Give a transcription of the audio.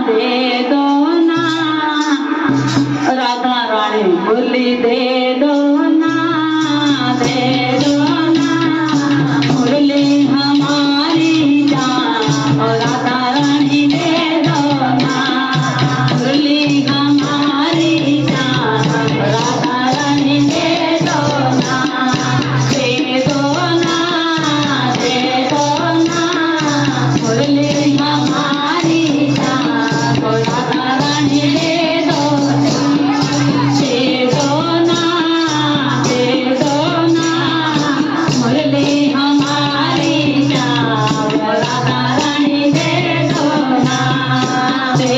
दे दो ना राधा रानी मुरली दे दो ना दे दो ना मुरली हमारी जान और राधा रानी दे दो ना मुरली हमारी जान राधा रानी दे दो ना दे दो ना दे दो ना मुरली हमारी जान और राधा रानी दे दो दे दो ना दे दो ना मुरली हमारी जान और राधा रानी दे दो ना दे